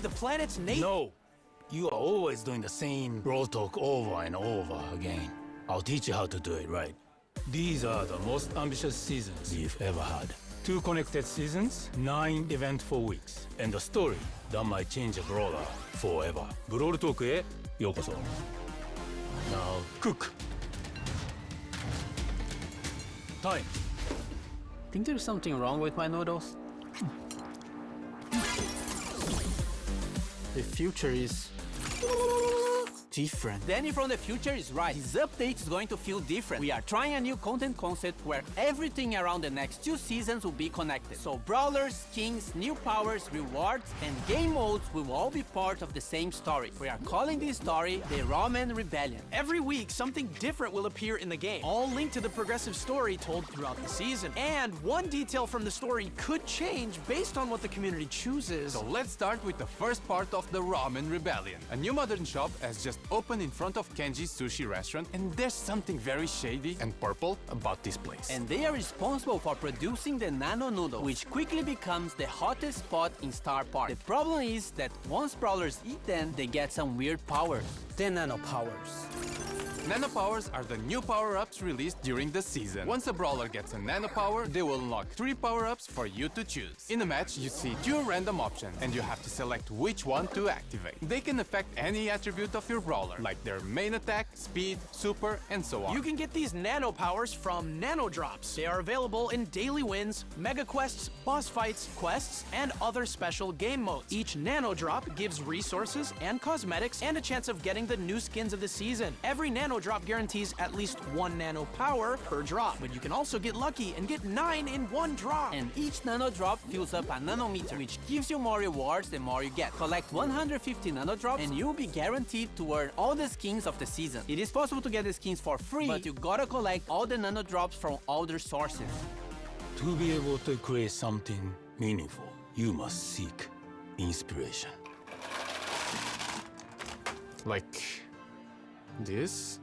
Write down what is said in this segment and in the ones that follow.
The planet's nature. No! You are always doing the same brawl talk over and over again. I'll teach you how to do it right. These are the most ambitious seasons we've ever had. 2 connected seasons, 9 eventful weeks, and a story that might change a brawler forever. ブロールトークへようこそ。Now, cook! Time! Think there's something wrong with my noodles? The future is different. Danny from the future is right. This update is going to feel different. We are trying a new content concept where everything around the next 2 seasons will be connected. So brawlers, skins, new powers, rewards, and game modes will all be part of the same story. We are calling this story the Ramen Rebellion. Every week, something different will appear in the game, all linked to the progressive story told throughout the season. And one detail from the story could change based on what the community chooses. So let's start with the first part of the Ramen Rebellion. A new modern shop has just opened in front of Kenji's sushi restaurant, and there's something very shady and purple about this place. And they are responsible for producing the nano noodle, which quickly becomes the hottest spot in Star Park. The problem is that once brawlers eat them, they get some weird powers. The nano powers. Nano powers are the new power-ups released during the season. Once a brawler gets a nano power, they will unlock 3 power-ups for you to choose. In a match, you see 2 random options, and you have to select which one to activate. They can affect any attribute of your brawler, like their main attack, speed, super, and so on. You can get these nano powers from nano drops. They are available in daily wins, mega quests, boss fights, quests, and other special game modes. Each nano drop gives resources and cosmetics and a chance of getting the new skins of the season. Every nano drop guarantees at least 1 nano power per drop, but you can also get lucky and get 9 in 1 drop. And each nano drop fills up a nanometer, which gives you more rewards the more you get. Collect 150 nano drops and you'll be guaranteed to earn all the skins of the season. It is possible to get the skins for free, but you gotta collect all the nano drops from all their sources. To be able to create something meaningful, you must seek inspiration. Like this?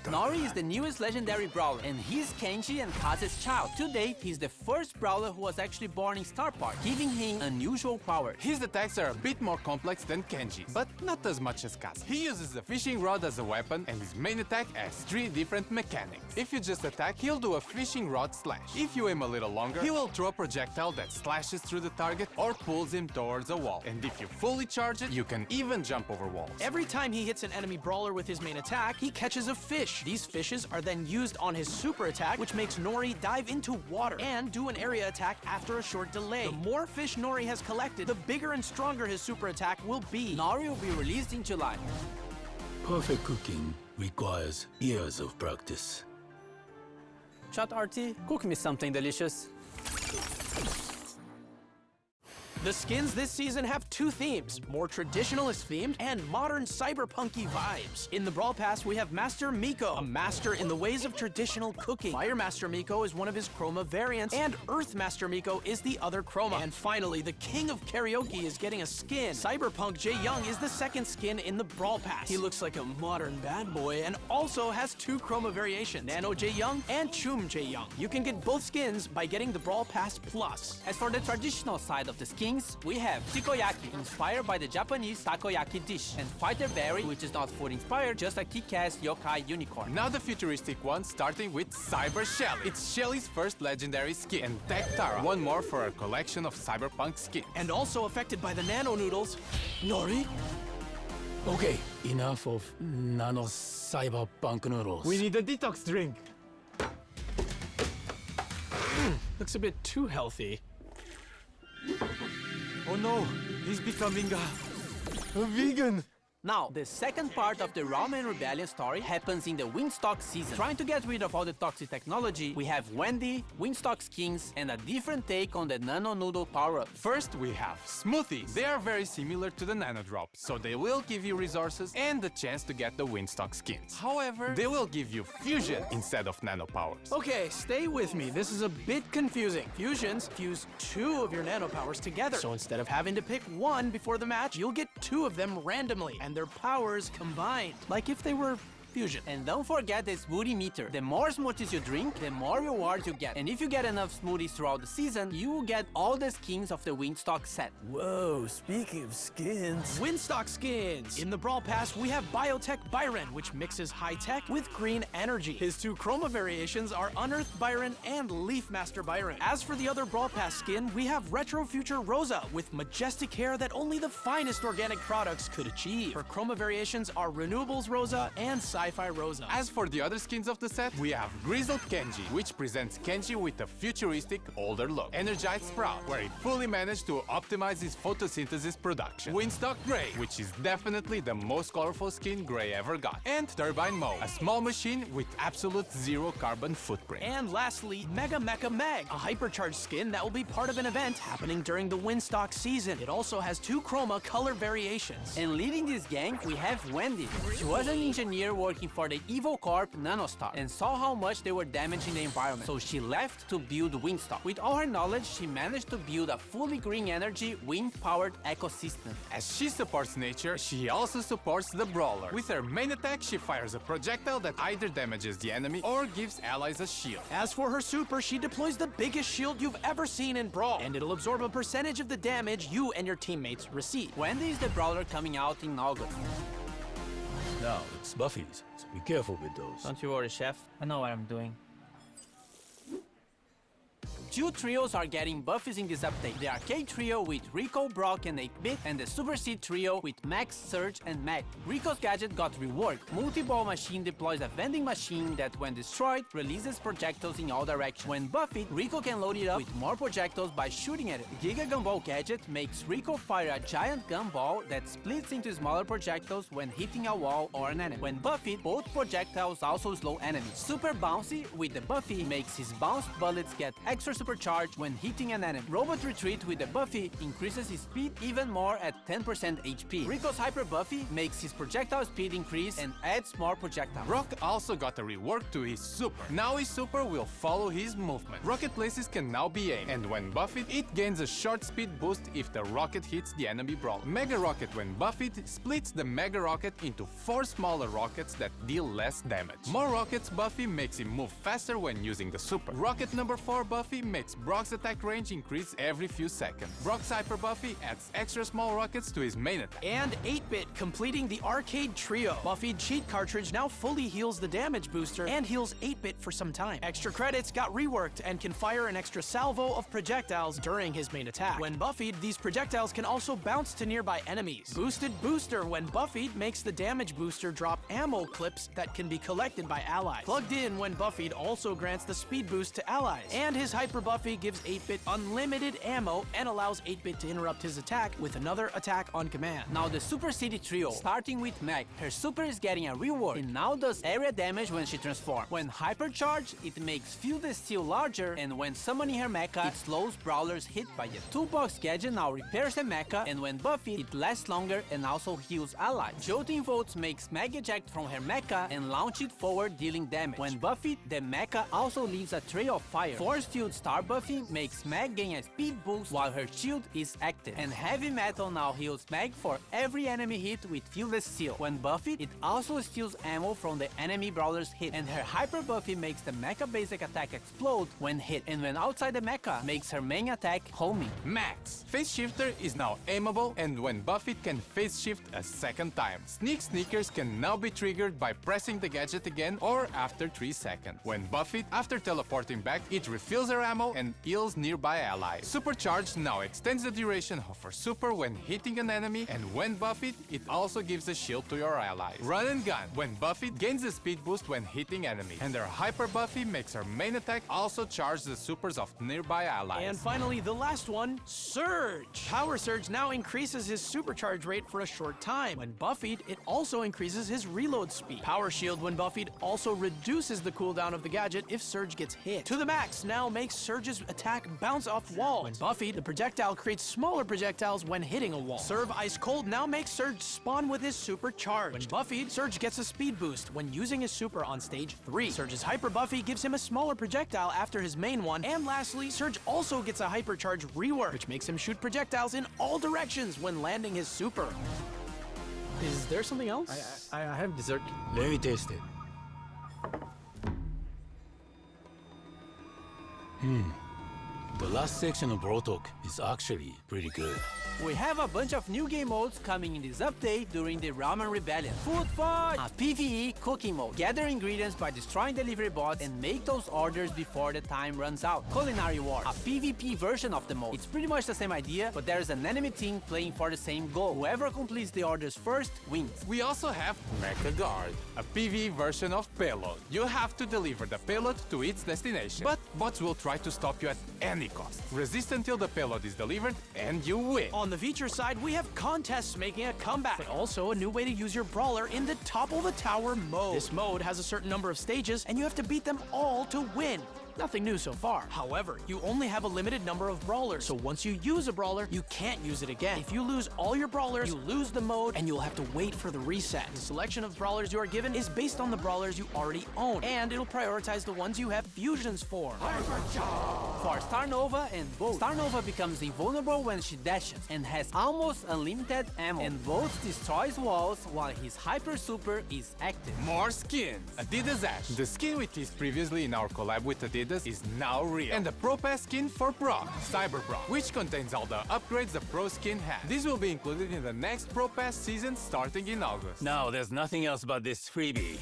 Nori is the newest legendary brawler, and he's Kenji and Kaze's child. To date, he's the first brawler who was actually born in Star Park, giving him unusual powers. His attacks are a bit more complex than Kenji's, but not as much as Kaz. He uses the fishing rod as a weapon, and his main attack has 3 different mechanics. If you just attack, he'll do a fishing rod slash. If you aim a little longer, he will throw a projectile that slashes through the target or pulls him towards a wall. And if you fully charge it, you can even jump over walls. Every time he hits an enemy brawler with his main attack, he catches a fish. These fishes are then used on his super attack, which makes Nori dive into water and do an area attack after a short delay. The more fish Nori has collected, the bigger and stronger his super attack will be. Nori will be released in July. Perfect cooking requires years of practice. Chat RT, cook me something delicious. The skins this season have 2 themes, more traditionalist themed and modern cyberpunky vibes. In the Brawl Pass, we have Master Miko, a master in the ways of traditional cooking. Fire Master Miko is one of his chroma variants, and Earth Master Miko is the other chroma. And finally, the King of Karaoke is getting a skin. Cyberpunk Jae Young is the 2nd skin in the Brawl Pass. He looks like a modern bad boy and also has 2 chroma variations, Nano Jae Young and Chum Jae Young. You can get both skins by getting the Brawl Pass Plus. As for the traditional side of the skins, we have Tikoyaki, inspired by the Japanese takoyaki dish, and Fighter Berry, which is not food inspired, just a kick-ass yokai unicorn. Now the futuristic one, starting with Cyber Shelly. It's Shelly's first legendary skin, and Tech Tara, one more for our collection of cyberpunk skins. And also affected by the nano noodles, Nori. Okay, enough of nano cyberpunk noodles. We need a detox drink. Looks a bit too healthy. Oh no, he's becoming a vegan. Now, the second part of the Ramen Rebellion story happens in the Wingstock season. Trying to get rid of all the toxic technology, we have Wendy, Wingstock skins, and a different take on the Nano Noodle power-up. First, we have Smoothies. They are very similar to the Nano Drop, so they will give you resources and the chance to get the Wingstock skins. However, they will give you Fusion instead of Nano powers. Okay, stay with me. This is a bit confusing. Fusions fuse 2 of your nano powers together. So instead of having to pick 1 before the match, you'll get 2 of them randomly, and their powers combined. Like if they were fusion. And don't forget the smoothie meter. The more smoothies you drink, the more rewards you get. And if you get enough smoothies throughout the season, you will get all the skins of the Windstock set. Whoa, speaking of skins. Windstock skins! In the Brawl Pass, we have Biotech Byron, which mixes high-tech with green energy. His two chroma variations are Unearthed Byron and Leaf Master Byron. As for the other Brawl Pass skin, we have Retro Future Rosa, with majestic hair that only the finest organic products could achieve. Her chroma variations are Renewables Rosa and Sci-Fi Rosa. As for the other skins of the set, we have Grizzled Kenji, which presents Kenji with a futuristic, older look. Energized Sprout, where he fully managed to optimize his photosynthesis production. Windstock Gray, which is definitely the most colorful skin Gray ever got. And Turbine Mo, a small machine with absolute zero carbon footprint. And lastly, Mega Mecha Meg, a hypercharged skin that will be part of an event happening during the Windstock season. It also has two chroma color variations. And leading this gang, we have Wendy. She was an engineer working for the Evil Corp Nanostar and saw how much they were damaging the environment. So she left to build Windstock. With all her knowledge, she managed to build a fully green energy, wind-powered ecosystem. As she supports nature, she also supports the Brawler. With her main attack, she fires a projectile that either damages the enemy or gives allies a shield. As for her super, she deploys the biggest shield you've ever seen in Brawl, and it'll absorb a percentage of the damage you and your teammates receive. Wendy is the brawler coming out in August. Now it's Buffy's, so be careful with those. Don't you worry, Chef. I know what I'm doing. Two trios are getting buffies in this update. The Arcade Trio with Rico, Brock, and 8-Bit, and the Super Seed Trio with Max, Surge, and Meg. Rico's gadget got reworked. Multi-Ball Machine deploys a vending machine that, when destroyed, releases projectiles in all directions. When buffed, Rico can load it up with more projectiles by shooting at it. Giga Gumball gadget makes Rico fire a giant gumball that splits into smaller projectiles when hitting a wall or an enemy. When buffed, both projectiles also slow enemies. Super Bouncy with the Buffy makes his bounced bullets get extra supercharged when hitting an enemy. Robot Retreat with the Buffy increases his speed even more at 10% HP. Rico's Hyper Buffy makes his projectile speed increase and adds more projectiles. Brock also got a rework to his super. Now his super will follow his movement. Rocket places can now be aimed, and when buffed, it gains a short speed boost if the rocket hits the enemy brawler. Mega Rocket, when buffed, splits the Mega Rocket into 4 smaller rockets that deal less damage. More rockets Buffy makes him move faster when using the super. Rocket number 4 Buffy makes Brock's attack range increase every few seconds. Brock's Hyper Buffy adds extra small rockets to his main attack. And 8-Bit, completing the Arcade Trio. Buffy Cheat Cartridge now fully heals the damage booster and heals 8-Bit for some time. Extra credits got reworked and can fire an extra salvo of projectiles during his main attack. When buffied, these projectiles can also bounce to nearby enemies. Boosted Booster, when buffied, makes the damage booster drop ammo clips that can be collected by allies. Plugged in, when buffied, also grants the speed boost to allies. And his Hyper Buffy gives 8-Bit unlimited ammo and allows 8-Bit to interrupt his attack with another attack on command. Now the Super City Trio, starting with Meg. Her super is getting a rework and now does area damage when she transforms. When hypercharged, it makes Field the Steel larger, and when summoning her mecha, it slows brawlers hit by it. Toolbox gadget now repairs the mecha, and when buffed, it lasts longer and also heals allies. Jolting Volts makes Meg eject from her mecha and launch it forward, dealing damage. When buffed, the mecha also leaves a trail of fire. Force Field Star buffing makes Meg gain a speed boost while her shield is active. And Heavy Metal now heals Meg for every enemy hit with Fieldless Steel. When buffed, it also steals ammo from the enemy brawler's hit. And her Hyper Buffy makes the mecha basic attack explode when hit. And when outside the mecha, makes her main attack homing. Max. Phase Shifter is now aimable, and when buffed, can phase shift a second time. Sneak Sneakers can now be triggered by pressing the gadget again or after 3 seconds. When buffed, after teleporting back, it refills her ammo and heals nearby allies. Supercharged now extends the duration of her super when hitting an enemy, and when buffed, it also gives a shield to your allies. Run and Gun, when buffed, gains a speed boost when hitting enemies, and her Hyper Buffy makes her main attack also charge the supers of nearby allies. And finally, the last one, Surge. Power Surge now increases his supercharge rate for a short time. When buffed, it also increases his reload speed. Power Shield, when buffed, also reduces the cooldown of the gadget if Surge gets hit. To the Max now makes Surge's attack bounce off walls. When buffed, the projectile creates smaller projectiles when hitting a wall. Serve Ice Cold now makes Surge spawn with his super charge. When buffed, Surge gets a speed boost when using his super on stage 3. Surge's Hyper Buffy gives him a smaller projectile after his main one. And lastly, Surge also gets a hypercharge rework, which makes him shoot projectiles in all directions when landing his super. Is there something else? I have dessert. Let me taste it. The last section of Brotok is actually pretty good. We have a bunch of new game modes coming in this update during the Ramen Rebellion. Food Fight! A PvE cooking mode. Gather ingredients by destroying delivery bots and make those orders before the time runs out. Culinary Wars. A PvP version of the mode. It's pretty much the same idea, but there's an enemy team playing for the same goal. Whoever completes the orders first wins. We also have Mecha Guard, a PvE version of Payload. You have to deliver the payload to its destination, but bots will try to stop you at any cost. Resist until the payload is delivered, and you win. On the feature side, we have contests making a comeback, but also a new way to use your brawler in the Topple the Tower mode. This mode has a certain number of stages, and you have to beat them all to win. Nothing new so far. However, you only have a limited number of brawlers, so once you use a brawler, you can't use it again. If you lose all your brawlers, you lose the mode, and you'll have to wait for the reset. The selection of brawlers you are given is based on the brawlers you already own, and it'll prioritize the ones you have fusions for. For Star Nova and Bolt, Star Nova becomes invulnerable when she dashes and has almost unlimited ammo, and Bolt destroys walls while his Hyper Super is active. More skins! Adidas Ash. The skin we teased previously in our collab with Adidas is now real. And the Pro Pass skin for Brock, Cyber Brock, which contains all the upgrades the Pro skin has. This will be included in the next Pro Pass season starting in August. Now, there's nothing else but this freebie.